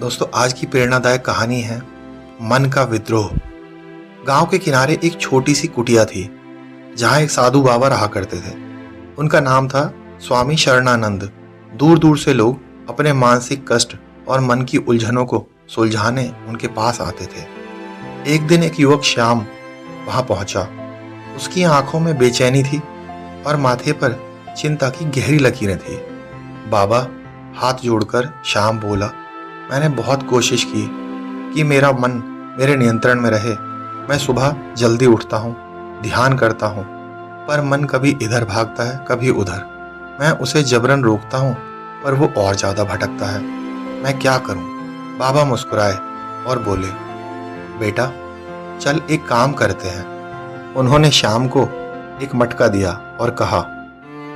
दोस्तों, आज की प्रेरणादायक कहानी है मन का विद्रोह। गांव के किनारे एक छोटी सी कुटिया थी जहां एक साधु बाबा रहा करते थे। उनका नाम था स्वामी शरणानंद। दूर दूर से लोग अपने मानसिक कष्ट और मन की उलझनों को सुलझाने उनके पास आते थे। एक दिन एक युवक श्याम वहां पहुंचा। उसकी आंखों में बेचैनी थी और माथे पर चिंता की गहरी लकीरें थी। बाबा हाथ जोड़कर श्याम बोला, मैंने बहुत कोशिश की कि मेरा मन मेरे नियंत्रण में रहे। मैं सुबह जल्दी उठता हूँ, ध्यान करता हूँ, पर मन कभी इधर भागता है, कभी उधर। मैं उसे जबरन रोकता हूँ, पर वो और ज्यादा भटकता है। मैं क्या करूँ? बाबा मुस्कुराए और बोले, बेटा चल एक काम करते हैं। उन्होंने श्याम को एक मटका दिया और कहा,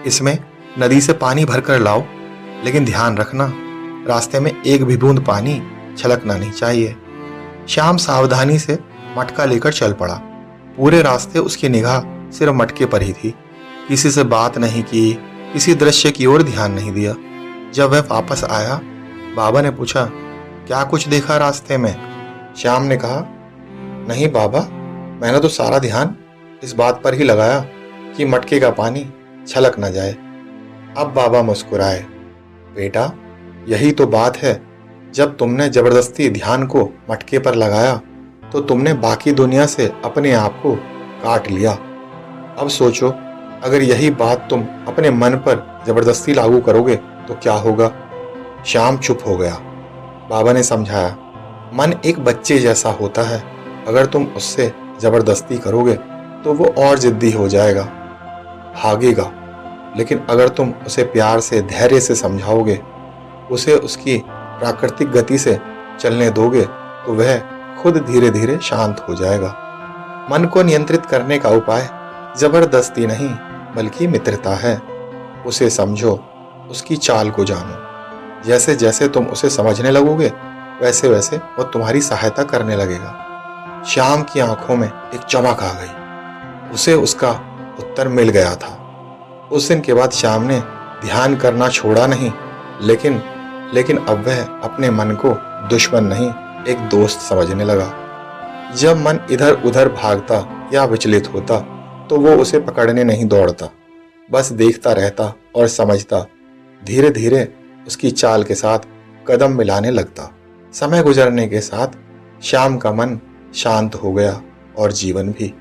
इसमें नदी से पानी भरकर लाओ, लेकिन ध्यान रखना रास्ते में एक भी बूंद पानी छलकना नहीं चाहिए। श्याम सावधानी से मटका लेकर चल पड़ा। पूरे रास्ते उसकी निगाह सिर्फ मटके पर ही थी। किसी से बात नहीं की, किसी दृश्य की ओर ध्यान नहीं दिया। जब वह वापस आया, बाबा ने पूछा, क्या कुछ देखा रास्ते में? श्याम ने कहा, नहीं बाबा, मैंने तो सारा ध्यान इस बात पर ही लगाया कि मटके का पानी छलक न जाए। अब बाबा मुस्कुराए, बेटा यही तो बात है। जब तुमने जबरदस्ती ध्यान को मटके पर लगाया तो तुमने बाकी दुनिया से अपने आप को काट लिया। अब सोचो, अगर यही बात तुम अपने मन पर जबरदस्ती लागू करोगे तो क्या होगा? श्याम चुप हो गया। बाबा ने समझाया, मन एक बच्चे जैसा होता है। अगर तुम उससे जबरदस्ती करोगे तो वो और जिद्दी हो जाएगा, भागेगा। लेकिन अगर तुम उसे प्यार से, धैर्य से समझाओगे, उसे उसकी प्राकृतिक गति से चलने दोगे, तो वह खुद धीरे धीरे शांत हो जाएगा। मन को नियंत्रित करने का उपाय जबरदस्ती नहीं, बल्कि मित्रता है। उसे समझो, उसकी चाल को जानो। जैसे जैसे तुम उसे समझने लगोगे, वैसे वैसे वो तुम्हारी सहायता करने लगेगा। श्याम की आंखों में एक चमक आ गई। उसे उसका उत्तर मिल गया था। उस दिन के बाद श्याम ने ध्यान करना छोड़ा नहीं, लेकिन अब वह अपने मन को दुश्मन नहीं, एक दोस्त समझने लगा। जब मन इधर उधर भागता या विचलित होता तो वो उसे पकड़ने नहीं दौड़ता, बस देखता रहता और समझता। धीरे धीरे उसकी चाल के साथ कदम मिलाने लगता। समय गुजरने के साथ श्याम का मन शांत हो गया और जीवन भी।